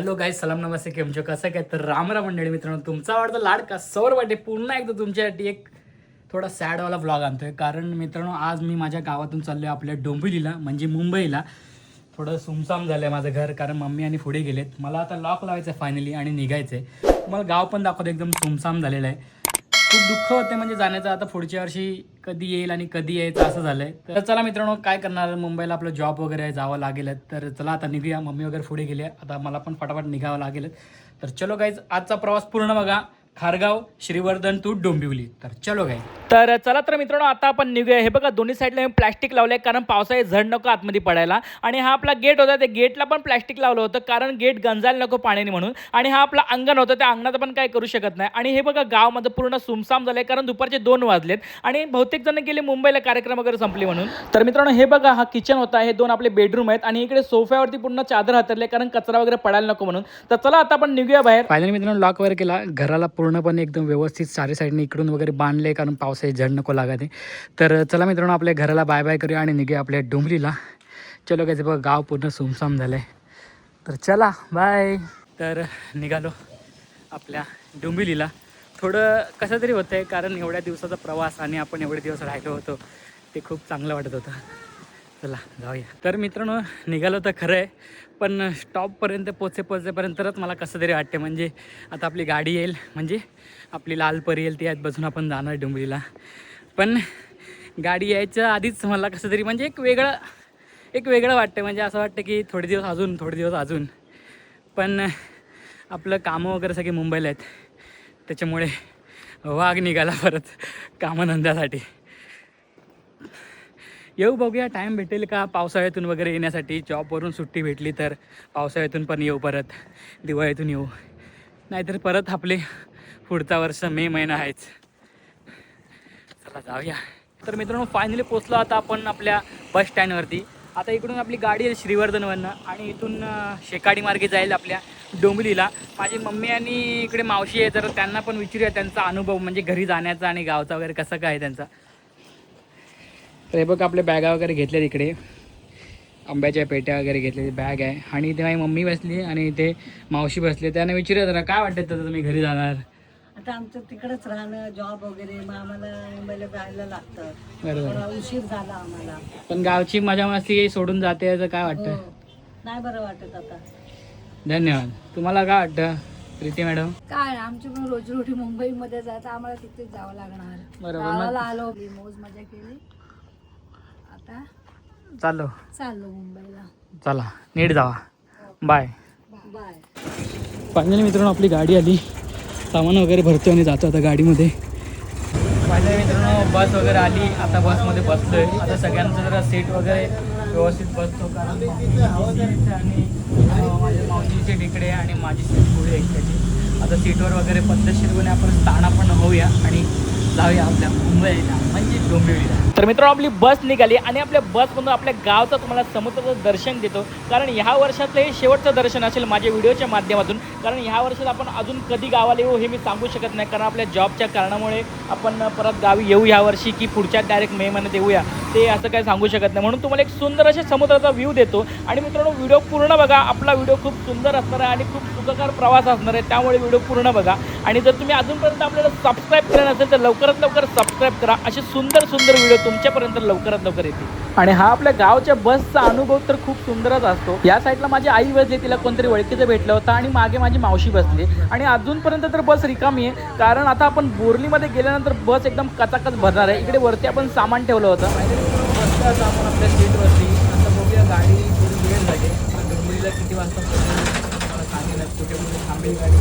Hello guys, सलाम नमस्ते, केम छो, कसं काय? तर रामराम मंडळी मित्रांनो, तुमचा आवडता लाडका सौर वाटे पुन्हा एकदा तुमच्यासाठी एक थोडा सॅडवाला व्लॉग आणतोय. कारण मित्रांनो, आज मी माझ्या गावातून चाललोय आपल्या डोंबिवलीला, म्हणजे मुंबईला. थोडं सुमसाम झालं आहे माझं घर, कारण मम्मी आणि पुढे गेलेत. मला आता लॉक लावायचं आहे फायनली आणि निघायचं आहे. मला गाव पण दाखवतो, एकदम सुमसाम झालेलं आहे. खूप दुःख होते म्हणजे जाण्याचं. आता पुढच्या वर्षी कधी येईल आणि कधी यायचं असं झालंय. तर चला मित्रांनो, काय करणार, मुंबईला आपलं जॉब वगैरे आहे, जावं लागेल. तर चला आता निघूया. मम्मी वगैरे पुढे गेली, आता मला पण फटाफट निघावं लागेल. तर चलो गाईज, आजचा प्रवास पूर्ण बघा. खारगाव, श्रीवर्धन टू डोंबिवली. तर चलो गाईज. तर चला तर मित्रांनो, आता आपण निघूया. हे बघा, दोन्ही साईडला मी प्लॅस्टिक लावलंय, कारण पावसाळ्यात झड नको आतमध्ये पडायला. आणि हा आपला गेट होता, त्या गेटला पण प्लॅस्टिक लावलं होतं, कारण गेट गंजायला नको पाण्याने म्हणून. आणि हा आपला अंगण होतं, त्या अंगणात पण काय करू शकत नाही. आणि हे बघा, गावामध्ये पूर्ण सुमसाम झालंय, कारण दुपारचे 2 वाजलेत आणि बहुतेक जण गेले मुंबईला, कार्यक्रम वगैरे संपले म्हणून. तर मित्रांनो, हे बघा, हा किचन होता, हे 2 आपले बेडरूम आहेत आणि इकडे सोफ्यावरती पूर्ण चादर हातरले, कारण कचरा वगैरे पडायला नको म्हणून. तर चला आता आपण निघूया बाहेर. फायनली मित्रांनो, लॉक वगैरे केला, घराला पूर्णपणे एकदम व्यवस्थित सारे साईडने इकडून वगैरे बांधले, कारण पावसाची झड नको लागते. तर चला मित्रांनो, आपल्या घराला बाय बाय करूया आणि निघूया आपल्या डोंबिवलीला. चलो काय, बघा गाव पूर्ण सुमसाम झालं आहे. तर चला बाय. तर निघालो आपल्या डोंबिवलीला. थोडं कसं तरी होतं आहे, कारण एवढ्या दिवसाचा प्रवास आणि आपण एवढे दिवस राहिलो होतो, ते खूप चांगलं वाटत होतं. चला जाऊया. तर मित्रांनो, निघालो तर खरं आहे, पण स्टॉपपर्यंत पोचेपर्यंतच मला कसं तरी वाटते. म्हणजे आता आपली गाडी येईल, म्हणजे आपली लाल परी येईल, ती आज बसून आपण जाणार डोंबिवलीला. पण गाडी यायच्या आधीच मला कसं तरी म्हणजे एक वेगळं वाटतं. म्हणजे असं वाटतं की थोडे दिवस अजून. पण आपलं कामं वगैरे सगळे मुंबईला आहेत, त्याच्यामुळे वाघ निघाला परत कामधंद्यासाठी. येऊ, बघूया टाईम भेटेल का पावसाळ्यातून वगैरे येण्यासाठी. जॉबवरून सुट्टी भेटली तर पावसाळ्यातून पण येऊ, परत दिवाळीतून येऊ, नाहीतर परत आपले पुढचा वर्ष मे महिना आहेच. चला जाऊया. तर मित्रांनो, फायनली पोचलो आता आपण आपल्या बस स्टँडवरती. आता इकडून आपली गाडी आहे श्रीवर्धनवरनं आणि इथून शेकाडी मार्गे जाईल आपल्या डोंबिवलीला. माझी मम्मी आणि इकडे मावशी आहे, तर त्यांना पण विचारूया त्यांचा अनुभव, म्हणजे घरी जाण्याचा आणि गावचा वगैरे कसं काय त्यांचा. तर हे बघ, आपल्या बॅगा वगैरे घेतल्या, तिकडे आंब्याच्या पेट्या वगैरे घेतलेली बॅग आहे. आणि इथे माझी मम्मी बसली आणि इथे मावशी बसली. त्यांना विचारूया जरा काय वाटतं तर तुम्ही घरी जाणार. आता आमचं तिकडेच राहणं, जॉब वगैरे, मग आम्हाला मुंबईला जायला लागतं. बरोबर. थोडा उशीर झाला आम्हाला. पण गावची मजा मस्ती सोडून जाते तर काय वाटतं. हो. नाही बरं वाटत आता. धन्यवाद. तुम्हाला काय वाटतं प्रीती मॅडम? काय आमची पण रोजीरोटी मुंबईमध्ये जायचं, आम्हाला तिथेच जावं लागणार. बरोबर. गावाला आलो, मौज मजा केली, आता चाललो मुंबईला. चला नीट जावा. Bye bye. फायनली मित्रांनो, आपली गाडी आली, सामान वगैरे भरतो आणि जातो आता गाडीमध्ये. फायनली मित्रांनो, बस वगैरे आली, आता बसमध्ये बसलोय. आता सगळ्यांचं जरा सीट वगैरे व्यवस्थित बसतो, कारण आणि माझ्या मावशीची तिकडे आणि माझी सीट पुढे एकट्याची. आता सीटवर वगैरे पद्धतशीरपणे आपण स्थाना पण होऊया आणि जाऊया आपल्या मुंबईला, म्हणजे डोंबिवलीला. तर मित्रांनो, आपली बस निघाली आणि आपल्या बसमधून आपल्या गावचं तुम्हाला समुद्राचं दर्शन देतो, कारण ह्या वर्षातलं हे शेवटचं दर्शन असेल माझ्या व्हिडिओच्या माध्यमातून. कारण ह्या वर्षात आपण अजून कधी गावाला येऊ हे मी सांगू शकत नाही, कारण आपल्या जॉबच्या कारणामुळे आपण परत गावी येऊ ह्या वर्षी की पुढच्या डायरेक्ट मे महिन्यात येऊया, ते असं काही सांगू शकत नाही. म्हणून तुम्हाला एक सुंदर असे समुद्राचा व्ह्यू देतो. आणि मित्रांनो, व्हिडिओ पूर्ण बघा. आपला व्हिडिओ खूप सुंदर असणार आहे आणि खूप सुखकर प्रवास असणार आहे, त्यामुळे व्हिडिओ पूर्ण बघा. आणि जर तुम्ही अजूनपर्यंत आपल्याला सबस्क्राईब केलं नसेल तर लवकरात लवकर सबस्क्राईब करा. असे सुंदर व्हिडिओ तुमच्यापर्यंत लवकरात लवकर येतील. आणि हा आपल्या गावच्या बसचा अनुभव तर खूप सुंदरच असतो. या साईडला माझी आई बसली, तिला कोणतरी ओळखीचं भेटलं होतं, आणि मागे माझी मावशी बसली. आणि अजूनपर्यंत तर बस रिकामी आहे, कारण आता आपण बोर्लीमध्ये गेल्यानंतर बस एकदम कचाकच भरणार आहे. इकडे वरती आपण सामान ठेवलं होतं. बसलं आपण आपल्या सीटवरती. आता बघूया, गाडी थोडी वेळ झाली. डोंबिवलीला किती वाजता मला सांगेल, कुठे थांबेल गाडी.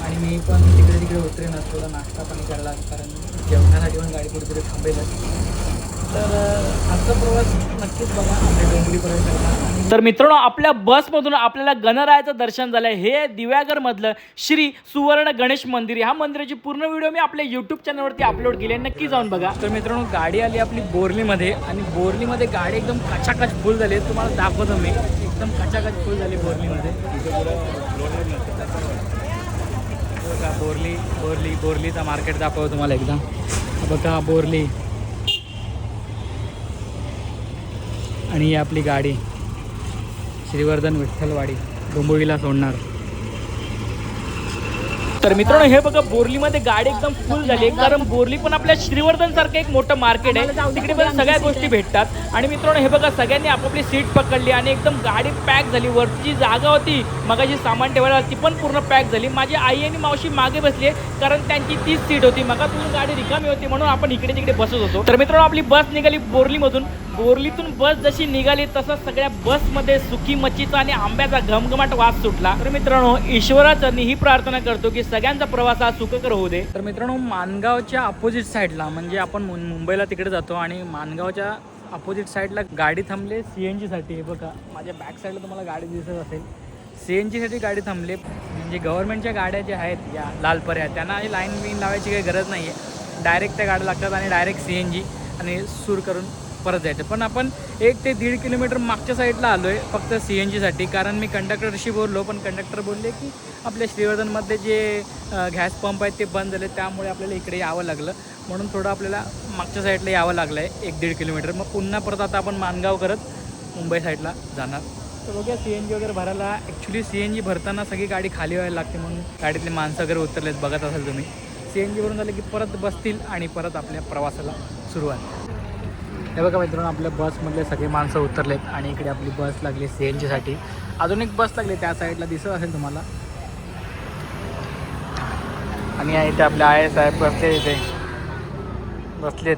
आणि मी पण तिकडे उतरेन, थोडा नाश्ता पाणी करायला, कारण जेवणासाठी पण गाडी कुठेतरी थांबेलच. तर आजचा प्रवास नक्कीच बघा आपल्या डोंबिवलीपर्यंत. तर मित्रांनो, आपल्या बसमधून आपल्याला गणरायाचं दर्शन झालं. हे दिव्यागरमधलं श्री सुवर्ण गणेश मंदिर. ह्या मंदिराची पूर्ण व्हिडिओ मी आपल्या यूट्यूब चॅनलवरती अपलोड केली आहे, नक्की जाऊन बघा. तर मित्रांनो, गाडी आली आपली बोर्लीमध्ये, आणि बोर्लीमध्ये गाडी एकदम कचाकच फुल झाली. तुम्हाला दाखवतो मी, एकदम कचाकच फुल झाली बोर्लीमध्ये. बघा बोर्लीचा मार्केट दाखवतो तुम्हाला एकदा. बघा बोर्ली, आणि ही आपली गाडी श्रीवर्धन विठ्ठलवाडी डोंबिवलीला सोडणार. तर मित्रांनो हे बघा बोरलीमध्ये गाडी एकदम फुल झाली आहे, कारण बोरली पण आपल्या श्रीवर्धन सारखं एक मोठं मार्केट आहे, तिकडे पण सगळ्या गोष्टी भेटतात. आणि मित्रांनो हे बघा सगळ्यांनी आपापली सीट पकडली आणि एकदम गाडी पॅक झाली. वरची जी जागा होती मगाशी सामान ठेवायला ती पण पूर्ण पॅक झाली. माझी आई आणि मावशी मागे बसली आहे, कारण त्यांची तीच सीट होती. मगातून गाडी रिकामी होती म्हणून आपण इकडे तिकडे बसत होतो. तर मित्रांनो आपली बस निघाली बोरलीमधून. बोरलीतून बस जशी निघाली तसा सगळ्या बसमध्ये सुकी मच्छीचा आणि आंब्याचा घमघमाट वास सुटला. तर मित्रांनो ईश्वराचरणी ही प्रार्थना करतो की सगळ्यांचा प्रवास हा सुखकर होऊ दे. तर मित्रांनो माणगावच्या अपोजिट साईडला म्हणजे आपण मुंबईला तिकडे जातो आणि माणगावच्या अपोजिट साईडला गाडी थांबले CNG साठी. हे बघा माझ्या बॅक साईडला तुम्हाला गाडी दिसत असेल. CNG साठी गाडी थांबले. म्हणजे गव्हर्नमेंटच्या गाड्या ज्या आहेत या लालपऱ्या त्यांना लाईन बिन लावायची काही गरज नाही आहे. डायरेक्ट त्या गाड्या लागतात आणि डायरेक्ट CNG आणि सूर करून परत जायचं. पण आपण 1 ते 1.5 किलोमीटर मागच्या साईडला आलो आहे फक्त CNG साठी, कारण मी कंडक्टरशी बोललो पण कंडक्टर बोलले की आपल्या श्रीवर्धनमध्ये जे गॅस पंप आहेत ते बंद झाले, त्यामुळे आपल्याला इकडे यावं लागलं. म्हणून थोडं आपल्याला मागच्या साईडला यावं लागलं आहे 1-1.5 किलोमीटर. मग पुन्हा परत आता आपण माणगाव करत मुंबई साईडला जाणार. तर बघूया CNG वगैरे भरायला. ॲक्च्युली CNG भरताना सगळी गाडी खाली व्हायला लागते म्हणून गाडीतले माणसं वगैरे उतरलेत बघत असाल तुम्ही. CNG भरून झालं की परत बसतील आणि परत आपल्या प्रवासाला सुरुवात. हे बघा मित्रांनो आपल्या बसमधले सगळे माणसं उतरलेत आणि इकडे आपली बस लागली CNG साठी. अजून एक बस लागली त्या साईडला दिसत असेल तुम्हाला. आणि इथे आपले IAS साहेब बसले, इथे बसलेत.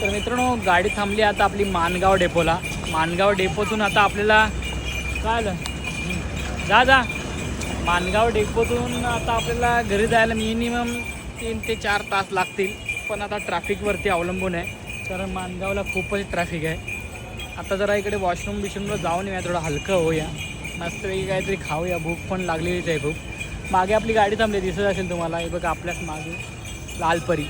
तर मित्रांनो गाडी थांबली आता आपली माणगाव डेपोला. माणगाव डेपोतून आता आपल्याला काय आलं जा माणगाव डेपोतून आता आपल्याला घरी जायला मिनिमम 3 ते 4 तास लागतील. पण आता ट्रॅफिकवरती अवलंबून आहे, कारण माणगावला खूपच ट्रॅफिक आहे. आता जरा इकडे वॉशरूमला जाऊन येऊया, थोडं हलकं होऊया, मस्तपैकी काहीतरी खाऊया. भूक पण लागलेलीच आहे खूप. मागे आपली गाडी थांबली दिसत असेल तुम्हाला. हे बघा आपल्याच मागे लालपरी,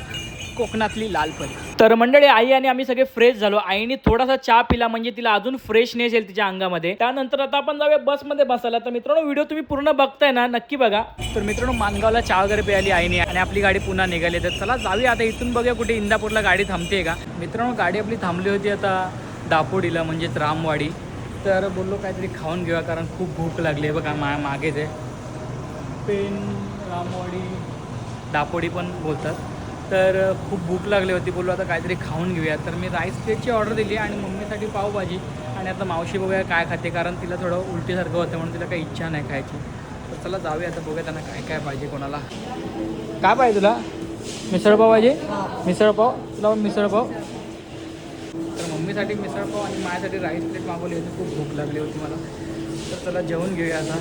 कोकणातली लालपरी. तर मंडळी आई आणि आम्ही सगळे फ्रेश झालो. आईने थोडासा चहा पिला म्हणजे तिला अजून फ्रेशनेस येईल तिच्या अंगामध्ये. त्यानंतर आता आपण जाऊया बसमध्ये बसायला. तर मित्रांनो व्हिडिओ तुम्ही पूर्ण बघताय ना, नक्की बघा. तर मित्रांनो माणगावला चहा वगैरे प्यायली आईने आणि आपली गाडी पुन्हा निघाली. तर चला जाऊया आता इथून, बघूया कुठे इंदापूरला गाडी थांबते का. मित्रांनो गाडी आपली थांबली होती आता दापोडीला म्हणजेच रामवाडी. तर बोललो काहीतरी खाऊन घेऊया कारण खूप भूक लागली आहे. बघा मागेच आहे पेन, रामवाडी, दापोडी पण बोलतात. तर खूप भूक लागली होती, बोललो आता काहीतरी खाऊन घेऊया. तर मी राईस प्लेटची ऑर्डर दिली आणि मम्मीसाठी पावभाजी. आणि आता मावशी बघूया काय खाते, कारण तिला थोडं उलटीसारखं होतं म्हणून तिला काही इच्छा नाही खायची. तर चला जाऊया आता, बघूया त्यांना काय काय पाहिजे. कोणाला काय पाहिजे तुला? मिसळपाव पाहिजे? मिसळपाव तुला मिसळपाव. तर मम्मीसाठी मिसळपाव आणि माझ्यासाठी राईस प्लेट मागवली होती. खूप भूक लागली होती मला. तर चला जेवून घेऊया आता.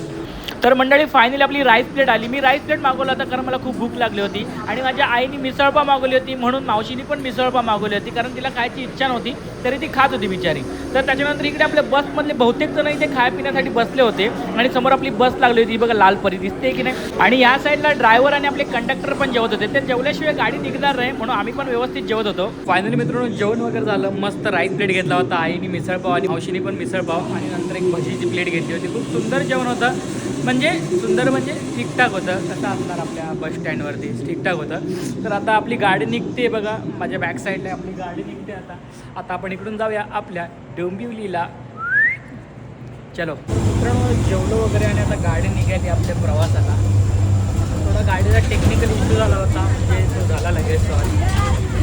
तर मंडळी फायनली आपली राईस प्लेट आली. मी राईस प्लेट मागवला होता कारण मला खूप भूक लागली होती आणि माझ्या आईने मिसळपाव मागवली होती, म्हणून मावशीने पण मिसळपाव मागवली होती कारण तिला खायची इच्छा नव्हती, तरी ती खात होती बिचारी. तर त्याच्यानंतर इकडे आपल्या बसमधले बहुतेक जण इथे खाण्यापिण्यासाठी बसले होते आणि समोर आपली बस लागली होती. बघा लालपरी दिसते की नाही. आणि या साईडला ड्रायव्हर आणि आपले कंडक्टर पण जेवत होते. ते जेवल्याशिवाय गाडी निघणार नाही म्हणून आम्ही पण व्यवस्थित जेवत होतो. फायनली मित्रांनो जेवण वगैरे झालं. मस्त राईस प्लेट घेतला होता आईने, मिसळपाव आणि मावशीने पण मिसळपाव, आणि नंतर एक भजीची प्लेट घेतली होती. खूप सुंदर जेवण होतं. म्हणजे सुंदर म्हणजे ठीकठाक होतं. कसं असणार आपल्या बस स्टँडवरती ठीकठाक होतं. तर आता आपली गाडी निघते बघा, माझ्या बॅक साईडला आपली गाडी निघते. आता आपण इकडून जाऊया आपल्या डोंबिवलीला. चलो मित्रांनो जेवलो वगैरे आणि आता गाडी निघाली आपल्या प्रवासाला. थोडा गाडीचा टेक्निकल इश्यू झाला होता, म्हणजे तो झाला लगेच सॉरी,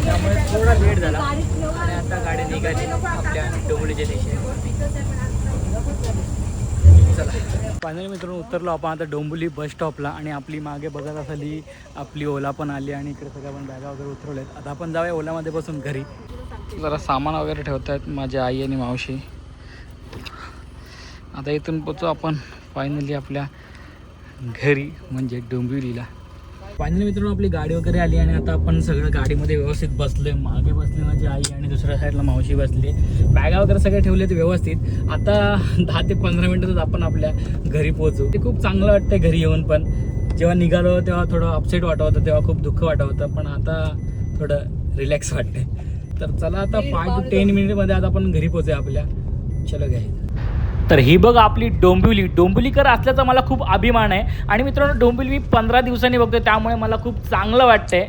त्यामुळे थोडा लेट झाला आणि आता गाडी निघाली आपल्या डोंबिवलीच्या दिशेने. चला फायनली मित्रांनो उतरलो आपण आता डोंबिवली बस स्टॉपला. आणि आपली मागे बघत असाली आपली ओला पण आली आणि इकडे सगळ्या पण बॅगा वगैरे उतरवल्यात. आता आपण जाऊया ओलामध्ये बसून घरी. जरा सामान वगैरे ठेवत आहेत माझ्या आई आणि मावशी. आता इथून पोचू आपण फायनली आपल्या घरी म्हणजे डोंबिवलीला. फायनली मित्रांनो आपली गाडी वगैरे आली आणि आता आपण सगळं गाडीमध्ये व्यवस्थित बसलोय. मागे बसले माझी आई आणि दुसऱ्या साईडला मावशी बसली. बॅगा वगैरे सगळे ठेवलेत व्यवस्थित. आता 10 ते 15 मिनिटातच आपण आपल्या घरी पोहोचू. ते खूप चांगलं वाटतं घरी येऊन. पण जेव्हा निघालो तेव्हा थोडं अपसेट वाटत होतं, तेव्हा खूप दुःख वाटत होतं, पण आता थोडं रिलॅक्स वाटते. तर चला आता 5 ते 10 मिनिटमध्ये आता आपण घरी पोहोचूया आपल्या. चलो गाईज. तर ही बघ आपली डोंबिवली. डोंबिवलीकर असल्याचा मला खूप अभिमान आहे. आणि मित्रांनो डोंबिवली मी 15 दिवसांनी बघतो, त्यामुळे मला खूप चांगलं वाटतंय.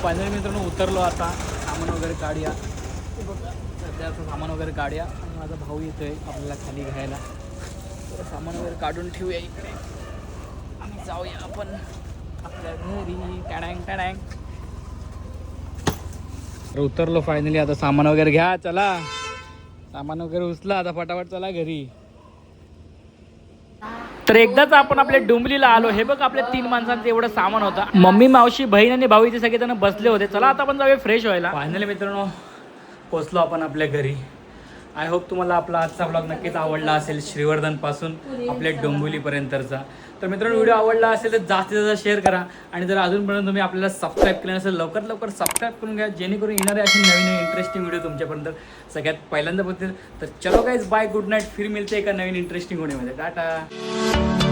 फायनली मित्रांनो उतरलो. आता सामान वगैरे काढूया. बघा सध्या असं सामान वगैरे काढूया आणि माझा भाऊ येतोय आपल्याला खाली घ्यायला. तर सामान वगैरे काढून ठेवूया इकडे आणि जाऊया आपण आपल्या घरी. टँग टँग. तर उतरलो फायनली. आता सामान वगैरे घ्या, चला सामान वगैरे उचला आता फटाफट, चला घरी. तर एकदाच आपण आपल्या डोंबिवलीला आलो. हे बघ आपल्या 3 माणसांचं एवढं सामान होतं. मम्मी, मावशी, बहीण आणि भाऊ इथे सगळेजण बसले होते. चला आता आपण जाऊया फ्रेश व्हायला. फायनली मित्रांनो पोचलो आपण आपल्या घरी. आय होप तुम्हाला आपला आजचा ब्लॉग नक्कीच आवडला असेल, श्रीवर्धनपासून आपल्या डोंबिवलीपर्यंतचा. तर मित्रांनो व्हिडिओ आवडला असेल तर जास्तीत जास्त शेअर करा. आणि जर अजूनपर्यंत तुम्ही आपल्याला सबस्क्राईब केलं नसेल लवकरात लवकर सबस्क्राईब करून घ्या, जेणेकरून येणारे असे नवीन इंटरेस्टिंग व्हिडिओ तुमच्यापर्यंत सगळ्यात पहिल्यांदा बघतील. तर चलो गाइस, बाय, गुड नाईट. फिर मिळते एका नवीन इंटरेस्टिंग व्हिडिओमध्ये. टाटा.